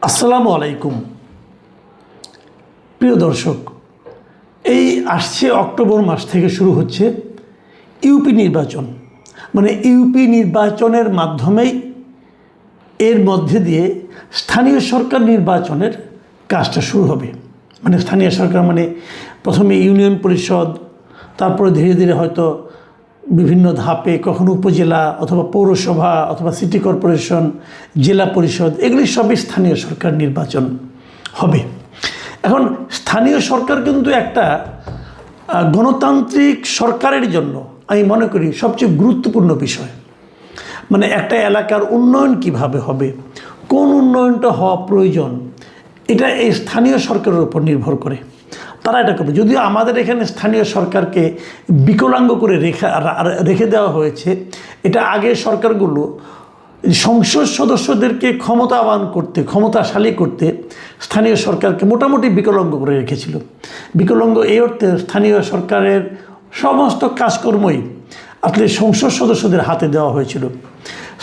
আসসালামু আলাইকুম প্রিয় দর্শক, এই আসছে অক্টোবর মাস থেকে শুরু হচ্ছে ইউপি নির্বাচন। ইউপি নির্বাচনের মাধ্যমেই এর মধ্যে দিয়ে স্থানীয় সরকার নির্বাচনের কাজটা শুরু হবে। স্থানীয় সরকার প্রথমে ইউনিয়ন পরিষদ, তারপরে ধীরে ধীরে হয়তো বিভিন্ন ধাপে কখনো উপজেলা অথবা পৌরসভা অথবা সিটি কর্পোরেশন, জেলা পরিষদ, এগুলি সবই স্থানীয় সরকার নির্বাচন হবে। এখন স্থানীয় সরকার কিন্তু একটা গণতান্ত্রিক সরকারের জন্য আমি মনে করি সবচেয়ে গুরুত্বপূর্ণ বিষয়। একটা এলাকার উন্নয়ন কিভাবে হবে, কোন উন্নয়নটা হওয়া প্রয়োজন, এটা এই স্থানীয় সরকারের উপর নির্ভর করে। তারা এটা করবে। যদিও আমাদের এখানে স্থানীয় সরকারকে বিকলাঙ্গ করে রেখে দেওয়া হয়েছে। এটা আগে সরকারগুলো সংসদ সদস্যদেরকে ক্ষমতাশালী করতে স্থানীয় সরকারকে মোটামুটি বিকলাঙ্গ করে রেখেছিল। বিকলাঙ্গ এই অর্থে স্থানীয় সরকারের সমস্ত কাজকর্মই আসলে সংসদ সদস্যদের হাতে দেওয়া হয়েছিল।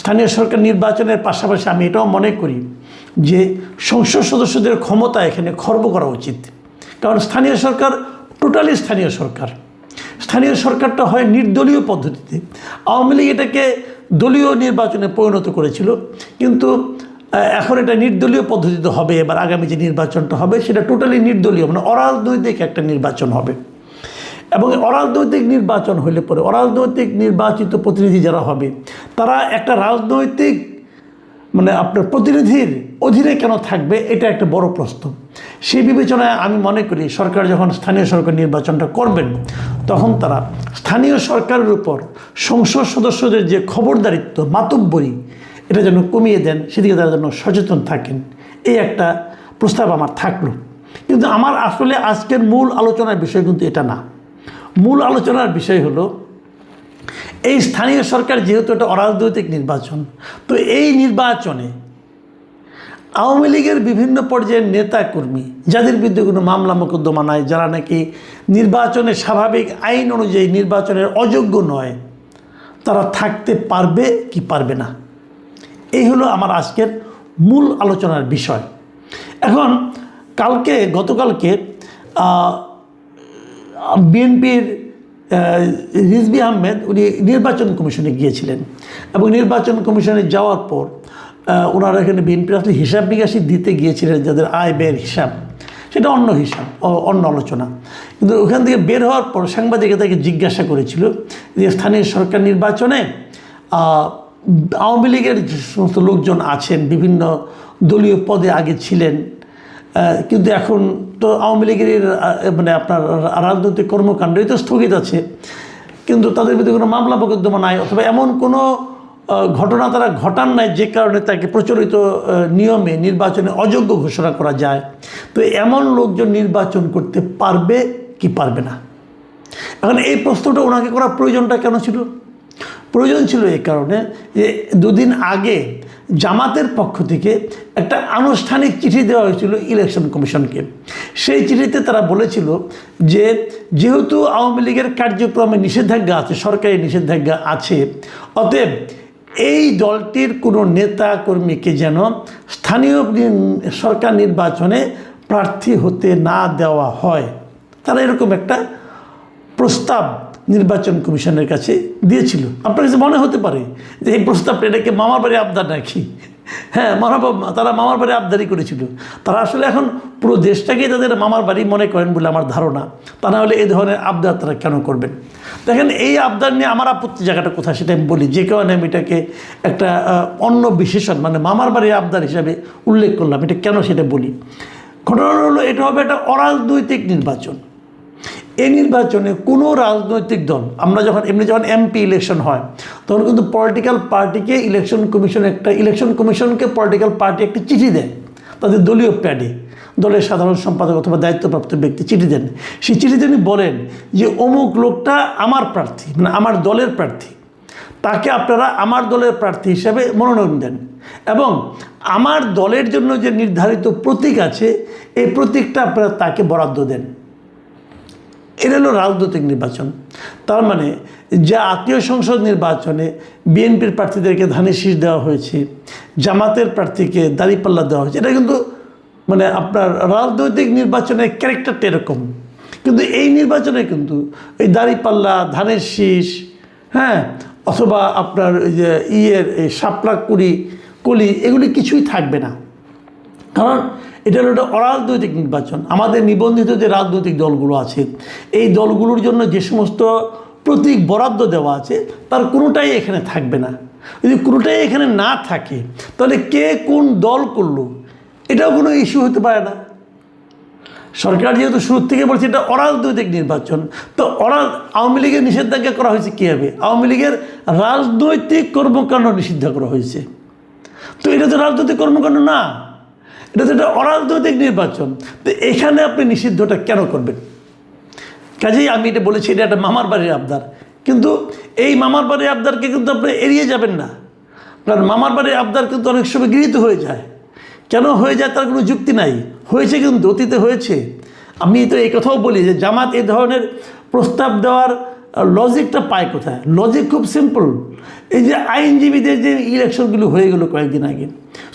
স্থানীয় সরকার নির্বাচনের পাশাপাশি আমি এটাও মনে করি যে সংসদ সদস্যদের ক্ষমতা এখানে খর্ব করা উচিত। কারণ স্থানীয় সরকার টোটালি স্থানীয় সরকারটা হয় নির্দলীয় পদ্ধতিতে। আওয়ামী লীগ এটাকে দলীয় নির্বাচনে পরিণত করেছিল, কিন্তু এখন এটা নির্দলীয় পদ্ধতিতে হবে। এবার আগামী যে নির্বাচনটা হবে সেটা টোটালি নির্দলীয়, অরাজনৈতিক একটা নির্বাচন হবে। এবং অরাজনৈতিক নির্বাচন হলে পরে অরাজনৈতিক নির্বাচিত প্রতিনিধি যারা হবে তারা একটা রাজনৈতিক আপনার প্রতিনিধির অধীনে কেন থাকবে, এটা একটা বড় প্রশ্ন। সেই বিবেচনায় আমি মনে করি সরকার যখন স্থানীয় সরকার নির্বাচনটা করবেন তখন তারা স্থানীয় সরকারের উপর সংসদ সদস্যদের যে খবরদারিত্ব, মাতব্বরি, এটা যেন কমিয়ে দেন, সেদিকে তারা যেন সচেতন থাকেন। এই একটা প্রস্তাব আমার থাকলো। কিন্তু আমার আসলে আজকের মূল আলোচনার বিষয় কিন্তু এটা না। মূল আলোচনার বিষয় হলো এই স্থানীয় সরকার যেহেতু এটা অরাজনৈতিক নির্বাচন, তো এই নির্বাচনে আওয়ামী লীগের বিভিন্ন পর্যায়ের নেতাকর্মী যাদের বিরুদ্ধে কোনো মামলা মোকদ্দমা নাই, যারা নাকি নির্বাচনের স্বাভাবিক আইন অনুযায়ী নির্বাচনের অযোগ্য নয়, তারা থাকতে পারবে কি পারবে না, এই হলো আমার আজকের মূল আলোচনার বিষয়। এখন গতকালকে বিএনপির রিজভী আহমেদ উনি নির্বাচন কমিশনে গিয়েছিলেন এবং নির্বাচন কমিশনে যাওয়ার পর ওনারা এখানে বিএনপির আসলে হিসাব নিকাশি দিতে গিয়েছিলেন, যাদের আয় ব্যয়ের হিসাব, সেটা অন্য হিসাব, অন্য আলোচনা। কিন্তু ওখান থেকে বের হওয়ার পর সাংবাদিকরা তাকে জিজ্ঞাসা করেছিল যে স্থানীয় সরকার নির্বাচনে আওয়ামী লীগের যে সমস্ত লোকজন আছেন, বিভিন্ন দলীয় পদে আগে ছিলেন, কিন্তু এখন তো আওয়ামী লীগের আপনার রাজনৈতিক কর্মকাণ্ডই তো স্থগিত আছে, কিন্তু তাদের বিরুদ্ধে কোনো মামলা মোকদ্দমা নাই অথবা এমন কোনো ঘটনা তারা ঘটান নাই যে কারণে তাকে প্রচলিত নিয়মে নির্বাচনে অযোগ্য ঘোষণা করা যায়। তো এমন লোকজন নির্বাচন করতে পারবে কি পারবে না। এখন এই প্রশ্নটা ওনাকে করার প্রয়োজনটা কেন ছিল? প্রয়োজন ছিল এই কারণে যে দুদিন আগে জামাতের পক্ষ থেকে একটা আনুষ্ঠানিক চিঠি দেওয়া হয়েছিল ইলেকশন কমিশনকে। সেই চিঠিতে তারা বলেছিল যে যেহেতু আওয়ামী লীগের কার্যক্রমে নিষেধাজ্ঞা আছে, সরকারি নিষেধাজ্ঞা আছে, অতএব এই দলটির কোনো নেতা কর্মীকে যেন স্থানীয় সরকার নির্বাচনে প্রার্থী হতে না দেওয়া হয়। তারা এরকম একটা প্রস্তাব নির্বাচন কমিশনের কাছে দিয়েছিল। আপনার কাছে মনে হতে পারে যে এই প্রস্তাবটা এটাকে মামার বাড়ি আবদার নাকি? হ্যাঁ, তারা মামার বাড়ি আবদারি করেছিল। তারা আসলে এখন পুরো দেশটাকেই তাদের মামার বাড়ি মনে করেন বলে আমার ধারণা। তা না হলে এই ধরনের আবদার তারা কেন করবেন? দেখেন, এই আবদার নিয়ে আমার আপত্তি জায়গাটা কোথায় সেটা আমি বলি। যে কারণে আমি এটাকে একটা অন্য বিশেষণ মামার বাড়ির আবদার হিসাবে উল্লেখ করলাম। এটা কেন সেটা বলি। ঘটনা হলো এটা হবে একটা অরাজনৈতিক নির্বাচন। এই নির্বাচনে কোনো রাজনৈতিক দল, আমরা যখন এমপি ইলেকশন হয় তখন কিন্তু পলিটিক্যাল পার্টিকে ইলেকশন কমিশনকে পলিটিক্যাল পার্টি একটি চিঠি দেয় তাদের দলীয় প্যাডে। দলের সাধারণ সম্পাদক অথবা দায়িত্বপ্রাপ্ত ব্যক্তি চিঠি দেন। সেই চিঠিতে তিনি বলেন যে অমুক লোকটা আমার প্রার্থী, আমার দলের প্রার্থী, তাকে আপনারা আমার দলের প্রার্থী হিসাবে মনোনয়ন দেন এবং আমার দলের জন্য যে নির্ধারিত প্রতীক আছে এই প্রতীকটা আপনারা তাকে বরাদ্দ দেন। এটা হলো রাজনৈতিক নির্বাচন। তার মানে যা আত্মীয় সংসদ নির্বাচনে বিএনপির প্রার্থীদেরকে ধানের শীষ দেওয়া হয়েছে, জামাতের প্রার্থীকে দাঁড়িপাল্লা দেওয়া হয়েছে, এটা কিন্তু মানে আপনার রাজনৈতিক নির্বাচনের ক্যারেক্টারটা এরকম। কিন্তু এই নির্বাচনে কিন্তু এই দাঁড়িপাল্লা, ধানের শীষ, হ্যাঁ, অথবা আপনার ওই যে এই শাপলা কলি এগুলি কিছুই থাকবে না। কারণ এটা হলো একটা অরাজনৈতিক নির্বাচন। আমাদের নিবন্ধিত যে রাজনৈতিক দলগুলো আছে, এই দলগুলোর জন্য যে সমস্ত প্রতীক বরাদ্দ দেওয়া আছে তার কোনোটাই এখানে থাকবে না। যদি কোনোটাই এখানে না থাকে তাহলে কে কোন দল করলো এটাও কোনো ইস্যু হতে পারে না। সরকার যেহেতু শুরু থেকে বলছে এটা অরাজনৈতিক নির্বাচন, তো আওয়ামী লীগের নিষেধাজ্ঞা করা হয়েছে কীভাবে? আওয়ামী লীগের রাজনৈতিক কর্মকাণ্ড নিষিদ্ধ করা হয়েছে। তো এটা তো রাজনৈতিক কর্মকাণ্ড না, এটা তো একটা অরাজনৈতিক নির্বাচন। তো এখানে আপনি নিষিদ্ধটা কেন করবেন? কাজেই আমি এটা বলেছি এটা একটা মামার বাড়ির আবদার, কিন্তু এই মামার বাড়ির আবদারকে কিন্তু আপনি এড়িয়ে যাবেন না। কারণ মামার বাড়ির আবদার কিন্তু অনেক সময় গৃহীত হয়ে যায়। কেন হয়ে যায় তার কোনো যুক্তি নাই, হয়েছে কিন্তু অতীতে হয়েছে। আমি তো এই কথাও বলি যে জামাত এই ধরনের প্রস্তাব দেওয়ার লজিকটা পায় কোথায়? লজিক খুব সিম্পল। এই যে আইনজীবীদের যে ইলেকশনগুলো হয়ে গেলো কয়েকদিন আগে,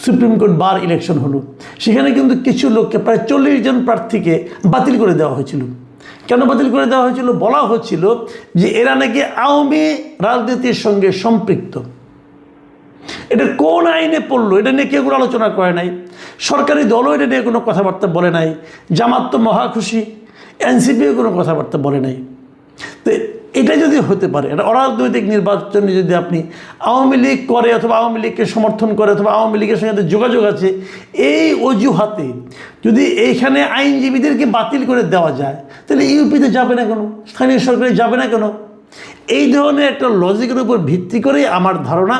সুপ্রিম কোর্ট বার ইলেকশন হলো, সেখানে কিন্তু কিছু লোককে প্রায় 40 জন প্রার্থীকে বাতিল করে দেওয়া হয়েছিল। কেন বাতিল করে দেওয়া হয়েছিল? বলা হচ্ছিল যে এরা নাকি আওয়ামী রাজনীতির সঙ্গে সম্পৃক্ত। এটা কোন আইনে পড়লো এটা নিয়ে কেউ কোনো আলোচনা করে নাই। সরকারি দলও এটা নিয়ে কোনো কথাবার্তা বলে নাই। জামাত তো মহা খুশি, এনসিপিও কোনো কথাবার্তা বলে নাই। তো এটা যদি হতে পারে, এটা অরাজনৈতিক নির্বাচনে যদি আপনি আওয়ামী লীগ করে অথবা আওয়ামী লীগকে সমর্থন করে অথবা আওয়ামী লীগের সঙ্গে যোগাযোগ আছে, এই অজুহাতে যদি এইখানে আইনজীবীদেরকে বাতিল করে দেওয়া যায়, তাহলে ইউপিতে যাবে না কেন? স্থানীয় সরকারে যাবে না কেন? এই ধরনের একটা লজিকের উপর ভিত্তি করেই আমার ধারণা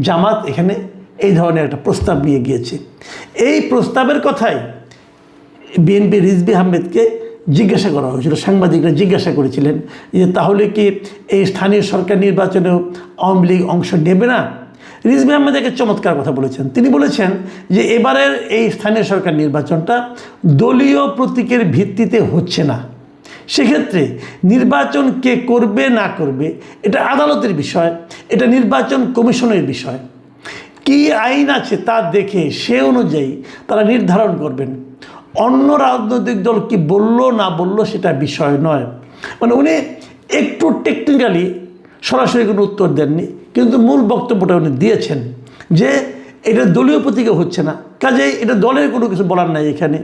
জামাত এখানে এই ধরনের একটা প্রস্তাব নিয়ে গিয়েছে। এই প্রস্তাবের কথাই বিএনপি রিজভী আহমেদকে জিজ্ঞাসা করা হয়েছিল, সাংবাদিকরা জিজ্ঞাসা করেছিলেন যে তাহলে কি এই স্থানীয় সরকার নির্বাচনেও আওয়ামী লীগ অংশ নেবে না? রিজভী আহমেদ একটা চমৎকার কথা বলেছেন। তিনি বলেছেন যে এবারের এই স্থানীয় সরকার নির্বাচনটা দলীয় প্রতীকের ভিত্তিতে হচ্ছে না। সেক্ষেত্রে নির্বাচন কে করবে না করবে এটা আদালতের বিষয়, এটা নির্বাচন কমিশনের বিষয়। কি আইন আছে তা দেখে সে অনুযায়ী তারা নির্ধারণ করবেন। অন্য রাজনৈতিক দল কি বললো না বললো সেটা বিষয় নয়। মানে উনি একটু টেকনিক্যালি সরাসরি কোনো উত্তর দেননি, কিন্তু মূল বক্তব্যটা উনি দিয়েছেন যে এটা দলীয় প্রতীকে হচ্ছে না, কাজেই এটা দলের কোনো কিছু বলার নাই এখানে।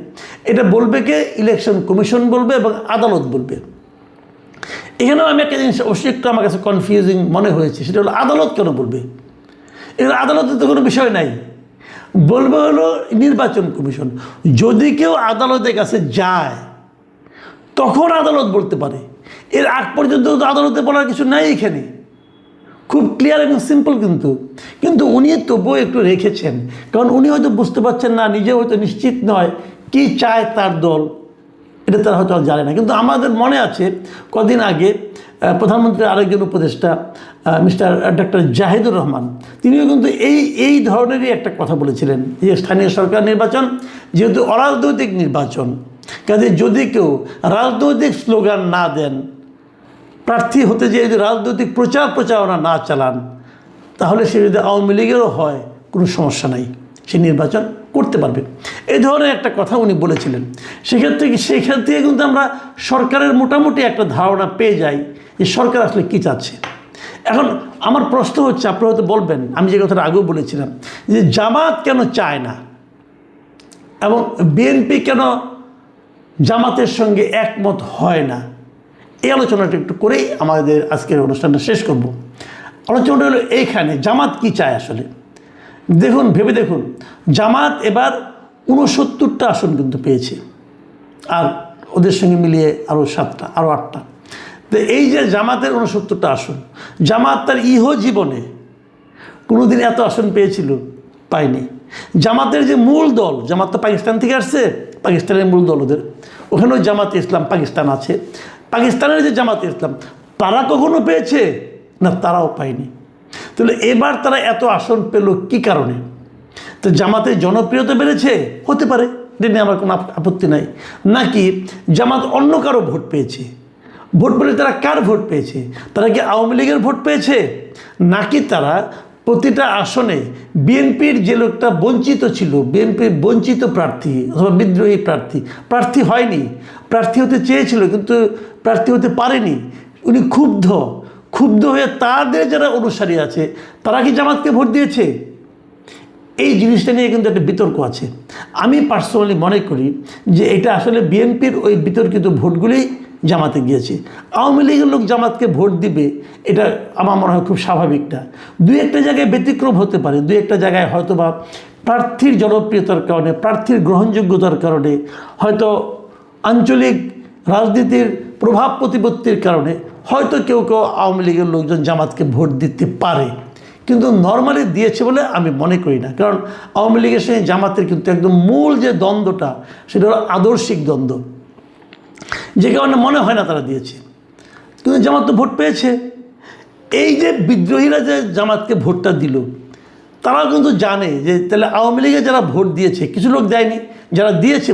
এটা বলবে কে? ইলেকশন কমিশন বলবে এবং আদালত বলবে। এখানেও আমি একটা জিনিস অবশ্যই একটু আমার কাছে কনফিউজিং মনে হয়েছে, সেটা হলো আদালত কেন বলবে? এর আদালতের তো কোনো বিষয় নাই, বলবে হলো নির্বাচন কমিশন। যদি কেউ আদালতের কাছে যায় তখন আদালত বলতে পারে, এর আগ পর্যন্ত তো আদালতে বলার কিছু নাই এখানে। খুব ক্লিয়ার এবং সিম্পল। কিন্তু উনি তবুও একটু রেখেছেন, কারণ উনি হয়তো বুঝতে পারছেন না, নিজে হয়তো নিশ্চিত নয় কি চায় তার দল, এটা তারা হয়তো জানে না। কিন্তু আমাদের মনে আছে কদিন আগে প্রধানমন্ত্রীর আরেকজন উপদেষ্টা মিস্টার ডক্টর জাহিদুর রহমান, তিনিও কিন্তু এই ধরনেরই একটা কথা বলেছিলেন যে স্থানীয় সরকার নির্বাচন যেহেতু অরাজনৈতিক নির্বাচন, কাজে যদি কেউ রাজনৈতিক স্লোগান না দেন, প্রার্থী হতে যেয়ে যদি রাজনৈতিক প্রচারণা না চালান, তাহলে সে যদি আওয়ামী লীগেরও হয় কোনো সমস্যা নাই, সে নির্বাচন করতে পারবে। এই ধরনের একটা কথা উনি বলেছিলেন। সেখান থেকে কিন্তু আমরা সরকারের মোটামুটি একটা ধারণা পেয়ে যাই যে সরকার আসলে কী চাচ্ছে। এখন আমার প্রশ্ন হচ্ছে, আপনারা হয়তো বলবেন, আমি যে কথাটা আগেও বলেছিলাম যে জামাত কেন চায় না এবং বিএনপি কেন জামাতের সঙ্গে একমত হয় না, এই আলোচনাটা একটু করেই আমাদের আজকের অনুষ্ঠানটা শেষ করব। আলোচনাটা হলো এইখানে জামাত কি চায় আসলে। দেখুন, ভেবে দেখুন, জামাত এবার 69টা আসন কিন্তু পেয়েছে, আর ওদের সঙ্গে মিলিয়ে আরও 7টা, আরও 8টা। তো এই যে জামাতের 69টা আসন, জামাত তার জীবনে কোনোদিন এত আসন পেয়েছিল? পায়নি। জামাতের যে মূল দল, জামাত তো পাকিস্তান থেকে আসছে, পাকিস্তানের মূল দল ওদের, ওখানেও জামাতে ইসলাম পাকিস্তান আছে, পাকিস্তানের যে জামাতে ইসলাম তারা কখনো পেয়েছে না? তারাও পায়নি। তাহলে এবার তারা এত আসন পেল কি কারণে? তো জামাতের জনপ্রিয়তা বেড়েছে, হতে পারে, এটা নিয়ে আমার কোনো আপত্তি নাই। নাকি জামাত অন্য কারো ভোট পেয়েছে, ভোট বলে তারা কার ভোট পেয়েছে? তারা কি আওয়ামী লীগের ভোট পেয়েছে, নাকি তারা প্রতিটা আসনে বিএনপির যে লোকটা বঞ্চিত ছিল, বিএনপির বঞ্চিত প্রার্থী অথবা বিদ্রোহী প্রার্থী হয়নি, প্রার্থী হতে চেয়েছিল কিন্তু প্রার্থী হতে পারেনি, উনি ক্ষুব্ধ হয়ে তাদের যারা অনুসারী আছে তারা কি জামাতকে ভোট দিয়েছে? এই জিনিসটা নিয়ে কিন্তু একটা বিতর্ক আছে। আমি পার্সোনালি মনে করি যে এটা আসলে বিএনপির ওই বিতর্কিত ভোটগুলি জামাতে গিয়েছে। আওয়ামী লীগের লোক জামাতকে ভোট দিবে এটা আমার মনে হয় খুব স্বাভাবিক না। দুই একটা জায়গায় ব্যতিক্রম হতে পারে, দুই একটা জায়গায় হয়তো বা প্রার্থীর জনপ্রিয়তার কারণে, প্রার্থীর গ্রহণযোগ্যতার কারণে, হয়তো আঞ্চলিক রাজনীতির প্রভাব প্রতিপত্তির কারণে হয়তো কেউ আওয়ামী লীগের লোকজন জামাতকে ভোট দিতে পারে, কিন্তু নর্মালি দিয়েছে বলে আমি মনে করি না। কারণ আওয়ামী লীগের সঙ্গে জামাতের কিন্তু একদম মূল যে দ্বন্দ্বটা সেটা হলো আদর্শিক দ্বন্দ্ব, যে কারণে মনে হয় না তারা দিয়েছে। কিন্তু জামাত তো ভোট পেয়েছে। এই যে বিদ্রোহীরা যে জামাতকে ভোটটা দিল, তারাও কিন্তু জানে যে তাহলে আওয়ামী লীগে যারা ভোট দিয়েছে, কিছু লোক দেয়নি, যারা দিয়েছে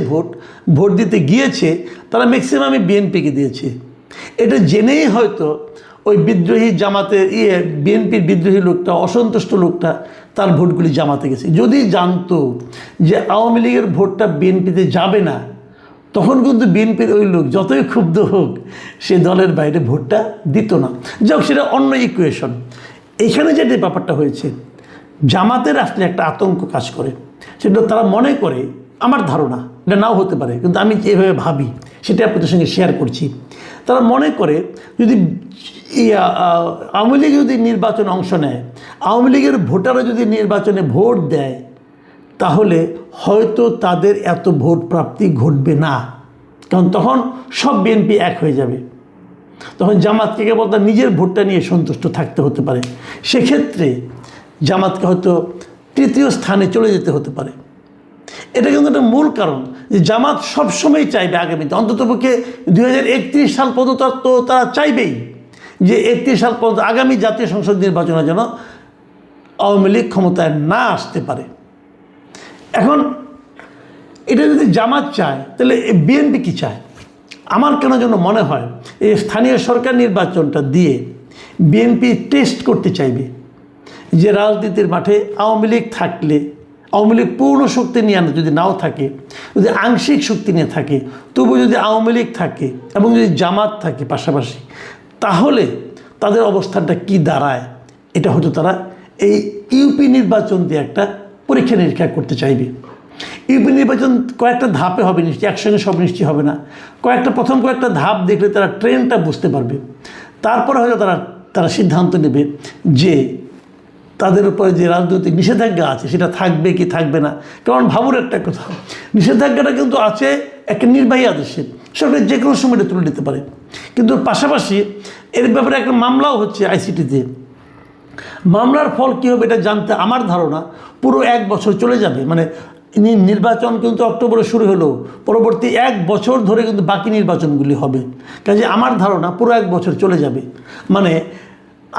ভোট দিতে গিয়েছে তারা ম্যাক্সিমামই বিএনপিকে দিয়েছে। এটা জেনেই হয়তো ওই বিদ্রোহী জামাতের বিএনপির বিদ্রোহী লোকটা, অসন্তুষ্ট লোকটা, তার ভোটগুলি জামাতে গেছে। যদি জানতো যে আওয়ামী লীগের ভোটটা বিএনপিতে যাবে না, তখন কিন্তু বিএনপির ওই লোক যতই ক্ষুব্ধ হোক সে দলের বাইরে ভোটটা দিত না। যাক, সেটা অন্য ইকুয়েশন। এখানে যেটা ব্যাপারটা হয়েছে, জামাতের আসলে একটা আতঙ্ক কাজ করে। সেটা তারা মনে করে, আমার ধারণা, এটা নাও হতে পারে কিন্তু আমি এভাবে ভাবি, সেটা আপনাদের সঙ্গে শেয়ার করছি। তারা মনে করে যদি আওয়ামী লীগ যদি নির্বাচনে অংশ নেয়, আওয়ামী লীগের ভোটাররা যদি নির্বাচনে ভোট দেয়, তাহলে হয়তো তাদের এত ভোট প্রাপ্তি ঘটবে না। কারণ তখন সব বিএনপি এক হয়ে যাবে, তখন জামাতকে কেবল তার নিজের ভোটটা নিয়ে সন্তুষ্ট থাকতে হতে পারে। সেক্ষেত্রে জামাতকে হয়তো তৃতীয় স্থানে চলে যেতে হতে পারে। এটা কিন্তু একটা মূল কারণ যে জামাত সবসময় চাইবে আগামীতে, অন্ততপক্ষে 2031 সাল পর্যন্ত তো তারা চাইবেই যে 31 সাল পর্যন্ত আগামী জাতীয় সংসদ নির্বাচনে যেন আওয়ামী লীগ ক্ষমতায় না আসতে পারে। এখন এটা যদি জামাত চায়, তাহলে বিএনপি কী চায়? আমার কেন যেন মনে হয় এই স্থানীয় সরকার নির্বাচনটা দিয়ে বিএনপি টেস্ট করতে চাইবে যে রাজনীতির মাঠে আওয়ামী লীগ থাকলে, আওয়ামী লীগ পূর্ণ শক্তি নিয়ে যদি নাও থাকে, যদি আংশিক শক্তি নিয়ে থাকে, তবু যদি আওয়ামী লীগ থাকে এবং যদি জামাত থাকে পাশাপাশি, তাহলে তাদের অবস্থানটা কি দাঁড়ায়, এটা হয়তো তারা এই ইউপি নির্বাচন দিয়ে একটা পরীক্ষা নিরীক্ষা করতে চাইবে। ইউপি নির্বাচন কয়েকটা ধাপে হবে, নিশ্চয়ই একসঙ্গে সব নিশ্চয়ই হবে না। প্রথম কয়েকটা ধাপ দেখলে তারা ট্রেনটা বুঝতে পারবে। তারপরে হয়তো তারা সিদ্ধান্ত নেবে যে তাদের উপরে যে রাজনৈতিক নিষেধাজ্ঞা আছে সেটা থাকবে কি থাকবে না। কারণ ভাবুর একটা কথা, নিষেধাজ্ঞাটা কিন্তু আছে একটা নির্বাহী আদেশে, সরকার যে কোনো সময় তুলে নিতে পারে। কিন্তু পাশাপাশি এর ব্যাপারে একটা মামলাও হচ্ছে আইসিটিতে। মামলার ফল কী হবে এটা জানতে আমার ধারণা পুরো 1 বছর চলে যাবে। মানে নির্বাচন কিন্তু অক্টোবরে শুরু হলো, পরবর্তী 1 বছর ধরে কিন্তু বাকি নির্বাচনগুলি হবে। কাজে আমার ধারণা পুরো 1 বছর চলে যাবে। মানে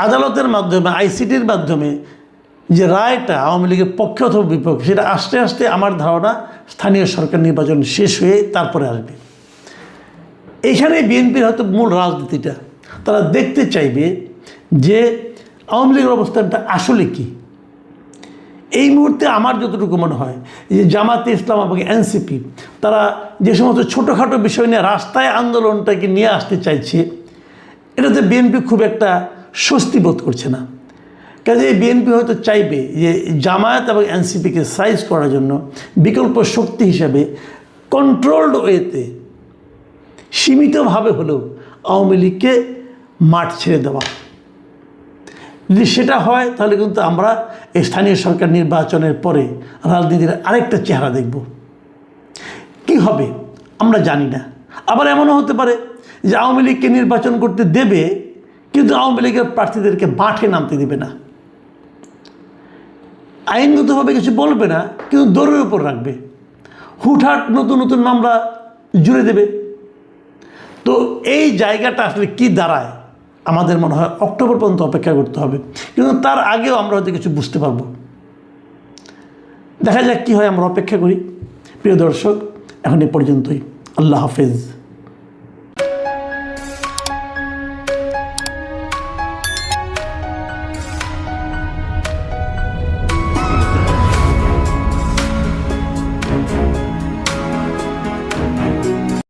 আদালতের মাধ্যমে, আইসিটির মাধ্যমে যে রায়টা আওয়ামী লীগের পক্ষে অথবা বিপক্ষে, সেটা আস্তে আস্তে আমার ধারণা স্থানীয় সরকার নির্বাচন শেষ হয়ে তারপরে আসবে। এইখানে বিএনপির হয়তো মূল রাজনীতিটা তারা দেখতে চাইবে যে আওয়ামী লীগের অবস্থানটা আসলে কি। এই মুহূর্তে আমার যতটুকু মনে হয় যে জামাতে ইসলাম এবং এনসিপি তারা যে সমস্ত ছোটোখাটো বিষয় নিয়ে রাস্তায় আন্দোলনটাকে নিয়ে আসতে চাইছে, এটাতে বিএনপি খুব একটা স্বস্তি বোধ করছে না। কাজে বিএনপি হয়তো চাইবে যে জামায়াত এবং এনসিপিকে সাইজ করার জন্য বিকল্প শক্তি হিসাবে কন্ট্রোলড ওয়েতে সীমিতভাবে হলেও আওয়ামী লীগকে মাঠ ছেড়ে দেওয়া। যদি সেটা হয় তাহলে কিন্তু আমরা এই স্থানীয় সরকার নির্বাচনের পরে রাজনীতির আরেকটা চেহারা দেখব। কি হবে আমরা জানি না। আবার এমনও হতে পারে যে আওয়ামী লীগকে নির্বাচন করতে দেবে কিন্তু আওয়ামী লীগের প্রার্থীদেরকে মাঠে নামতে দেবে না, আইনগতভাবে কিছু বলবে না, কিন্তু দৌড়ের উপর রাখবে, হুটহাট নতুন নতুন মামলা জুড়ে দেবে। তো এই জায়গাটা আসলে কি দাঁড়ায় আমাদের মনে হয় অক্টোবর পর্যন্ত অপেক্ষা করতে হবে, কিন্তু তার আগেও আমরা হয়তো কিছু বুঝতে পারবো। দেখা যাক কী হয়, আমরা অপেক্ষা করি। প্রিয় দর্শক, এখন এ পর্যন্তই। আল্লাহ হাফেজ।